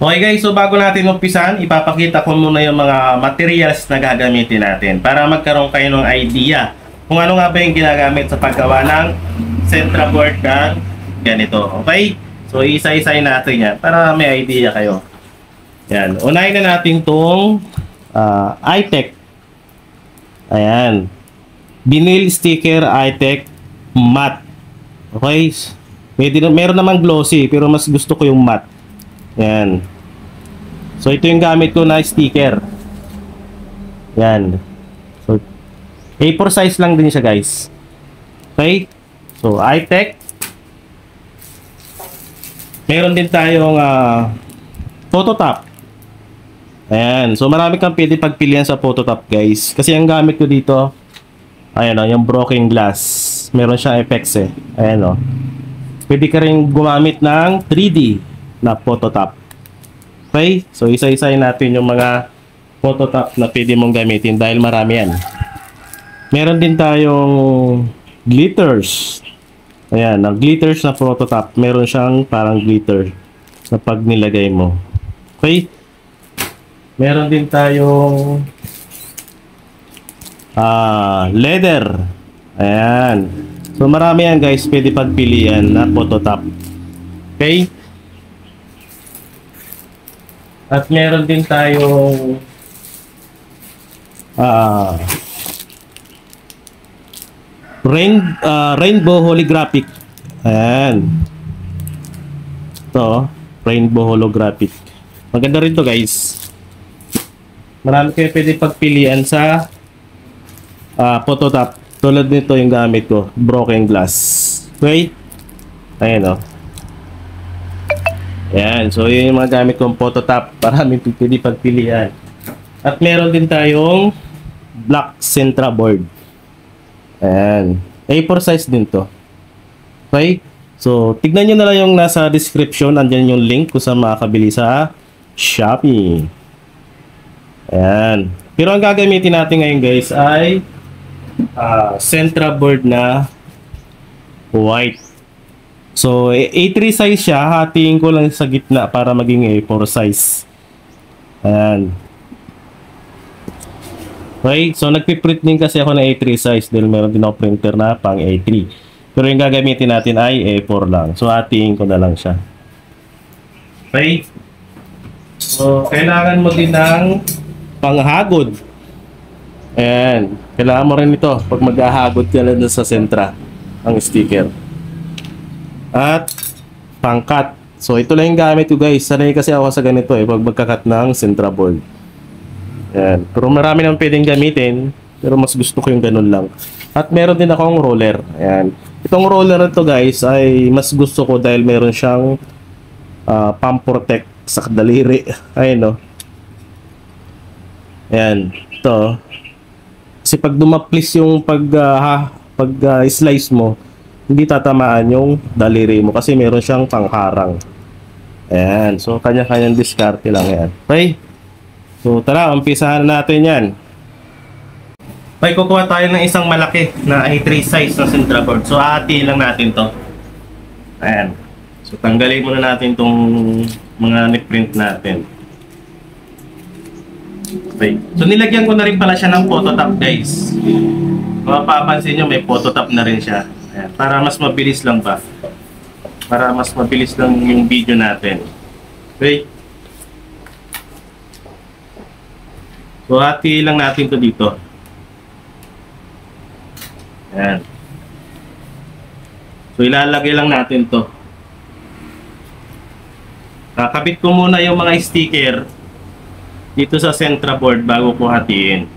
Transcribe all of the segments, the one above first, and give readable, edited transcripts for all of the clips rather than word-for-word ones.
Okay guys, so bago natin umpisan, ipapakita ko muna yung mga materials na gagamitin natin para magkaroon kayo ng idea kung ano nga ba yung ginagamit sa paggawa ng Sentra board ng ganito. Okay? So isa-isayin natin yan para may idea kayo. Yan. Unahin na natin itong iTech. Ayan. Vinyl sticker iTech matte. Okay? Meron naman glossy pero mas gusto ko yung matte. Yan. So ito yung gamit ko na sticker. Yan. So A4 size lang din siya, guys. Okay? So iTech. Meron din tayong phototop. Ayan. So marami kang pwede pagpilian sa phototop, guys. Kasi ang gamit ko dito, ayan o, yung broken glass. Meron siyang effects eh. Ayan o. Pwede ka rin gumamit ng 3D na phototop. Okay? So isa-isayin natin yung mga phototop na pwede mong gamitin dahil marami yan. Meron din tayong glitters. Ayan, ang glitters na phototop. Meron siyang parang glitter na pag nilagay mo. Okay? Meron din tayong leather. Ayan. So marami yan, guys. Pwede pagpilian na phototop. Okay? At meron din tayong rainbow holographic. Ayan. Ito, rainbow holographic. Maganda rin to, guys. Marami kayo pwede pagpilian sa phototop. Tulad nito yung gamit ko, broken glass. Okay? Ayan o. Ayan, so yun yung mga gamit kong phototop. Maraming pwede pagpilian. At meron din tayong black Sentra board. Ayan. A4 size din to. Okay? So, tignan nyo na lang yung nasa description. Andyan yung link kung saan makakabili sa Shopee. Ayan. Pero ang gagamitin natin ngayon, guys, ay Sentra board na white. So, A3 size siya. Hatiin ko lang sa gitna para maging A4 size. Ayan. Okay, so nagpiprint din kasi ako ng A3 size dahil meron din ako printer na pang A3. Pero yung gagamitin natin ay A4 lang. So, hatiin ko na lang siya. Okay. So, kailangan mo din ng panghagod. Ayan. Kailangan mo rin ito pag maghahagod ka na sa Sentra ang sticker. At pangkat. So ito lang yung gamit ko, guys. Sanay kasi ako sa ganito pag magkakat ng Sentra board. Ayan. Pero marami nang pwedeng gamitin, pero mas gusto ko yung ganun lang. At meron din akong roller. Ayan. Itong roller na to, guys, ay mas gusto ko dahil meron siyang pump protect sa daliri. Ayan o. Ayan. Ito. Kasi pag dumaplis yung slice mo, hindi tatamaan yung daliri mo kasi meron siyang pangharang. Ayan. So, kanya-kanyang diskarte lang yan. Okay? So, tara, umpisahan natin yan. Okay, kukuha tayo ng isang malaki na A3 size na Sentra board. So, aatiin lang natin to. Ayan. So, tanggalin muna natin tong mga niprint natin. Okay. So, nilagyan ko na rin pala siya ng phototop, guys. Kung mapapansin nyo, may phototop na rin siya. Ayan, para mas mabilis lang ba? Para mas mabilis lang yung video natin. Okay? So, hati lang natin to dito. Ayan. So, ilalagay lang natin to. Kakabit ko muna yung mga sticker dito sa Sentra board bago ko hatiin.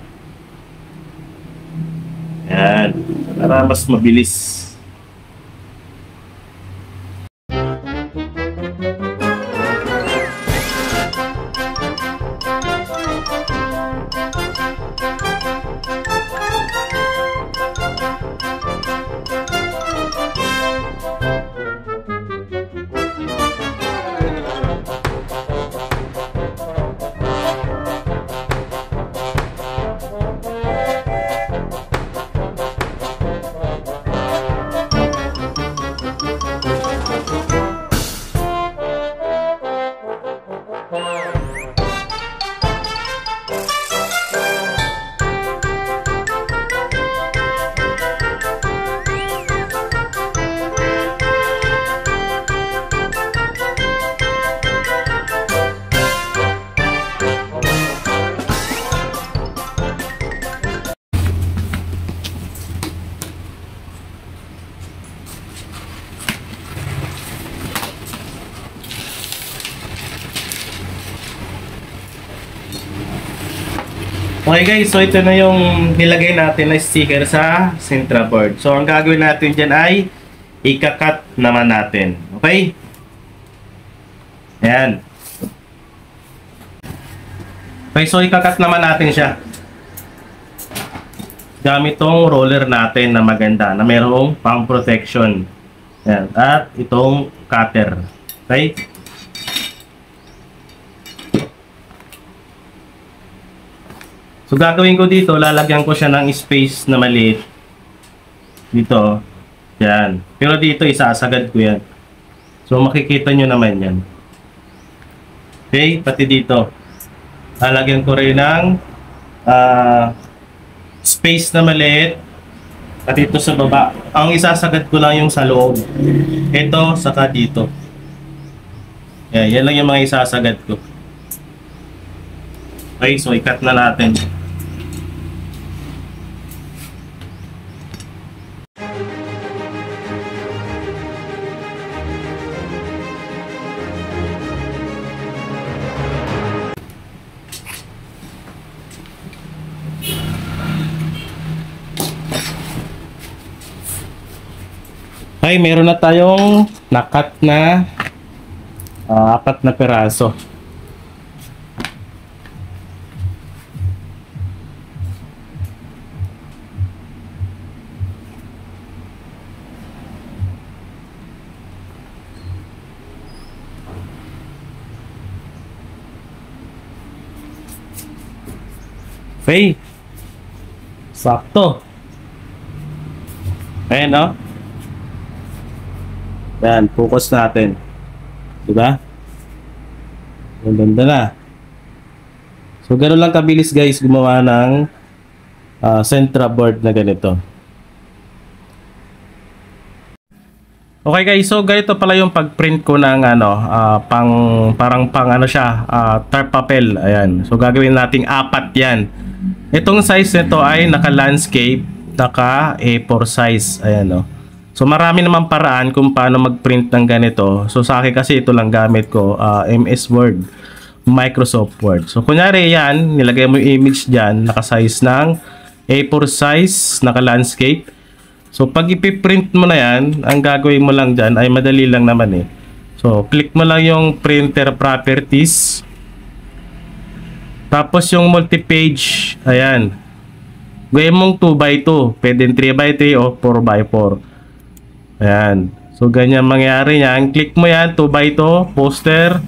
Ayan. Para mas mabilis. Okay guys, so ito na yung nilagay natin na sticker sa Sintra board. So ang gagawin natin dyan ay ika-cut naman natin. Okay? Ayan. Okay, so ika-cut naman natin siya. Gamit tong roller natin na maganda, na mayroong pang protection. Ayan. At itong cutter. Okay? So gagawin ko dito, lalagyan ko siya ng space na maliit. Dito. Yan. Pero dito isasagad ko yan. So makikita nyo naman yan. Okay, pati dito. Lalagyan ko rin ng space na maliit. At dito sa baba. Ang isasagad ko lang yung sa loob. Ito, saka dito. Yan lang yung mga isasagad ko. Okay, so i-cut na natin. Okay, meron na tayong nakat na 4 na peraso. Okay. Sakto. Ayan, no? Yan, focus natin. Diba? Ang ganda na. So, ganoon lang kabilis guys gumawa ng Sintra board na ganito. Okay guys, so ganito pala yung pag-print ko ng parang ano siya, tarp papel. Ayan. So, gagawin nating 4 yan. Itong size nito ay naka-landscape, naka A4 size. Ayan, no? So marami naman paraan kung paano mag-print ng ganito. So sa akin kasi ito lang gamit ko, MS Word, Microsoft Word. So kunyari yan, nilagay mo yung image dyan, naka-size ng A4 size, naka-landscape. So pag ipiprint mo na yan, ang gagawin mo lang dyan ay madali lang naman eh. So click mo lang yung printer properties. Tapos yung multi-page, ayan. Gawin mong 2x2, pwede 3x3 o 4x4. Ayan. So, ganyan mangyari yan. Click mo yan. 2x2. Poster.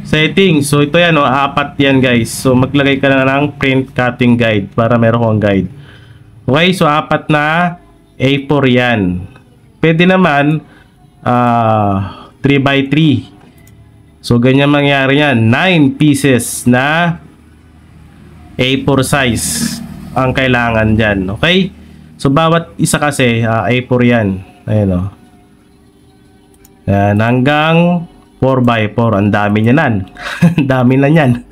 Settings. So, ito yan. 4 yan guys. So, maglagay ka na ng print cutting guide para meron kong guide. Okay. So, 4 na A4 yan. Pwede naman 3x3. So, ganyan mangyari yan. 9 pieces na A4 size ang kailangan dyan. Okay. So, bawat isa kasi A4 yan. Ayan o. Yan, hanggang 4x4. Ang dami niya nan. Ang dami na yan.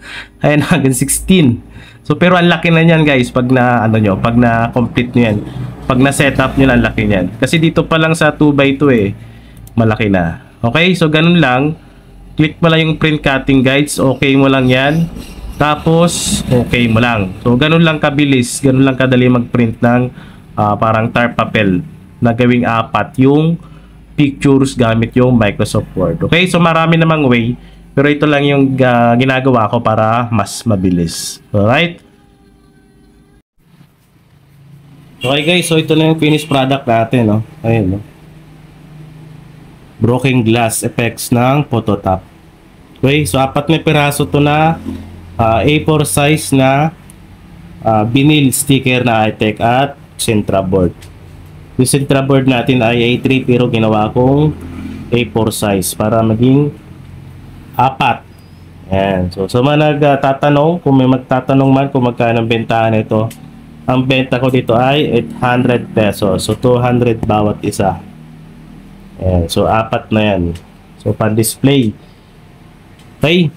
Ayan, hanggang 16. So, pero ang laki na yan guys pag na, pag na-complete nyo yan. Pag na-setup nyo na, ang laki niyan. Kasi dito pa lang sa 2x2 eh, malaki na. Okay, so ganun lang. Click mo lang yung print cutting guides. Okay mo lang yan. Tapos, okay mo lang. So, ganun lang kabilis. Ganun lang kadali mag-print ng parang tarp papel na gawing 4 yung pictures gamit yung Microsoft Word. Okay, so marami namang way, pero ito lang yung ginagawa ko para mas mabilis. Alright? Okay guys, so ito na yung finished product natin, no? Ayun, no? Broken glass effects ng Phototap. Okay, so 4 na piraso to na A4 size na vinyl sticker na high-tech at Sintra board. Yung Sintra board natin ay A3 pero ginawa kong A4 size para maging 4. Ayan. So, sa mga nagtatanong, kung may magtatanong man kung magkano ang bentahan nito, ang benta ko dito ay 800 pesos. So, 200 bawat isa. Ayan. So, apat na yan. So, pan-display. Okay.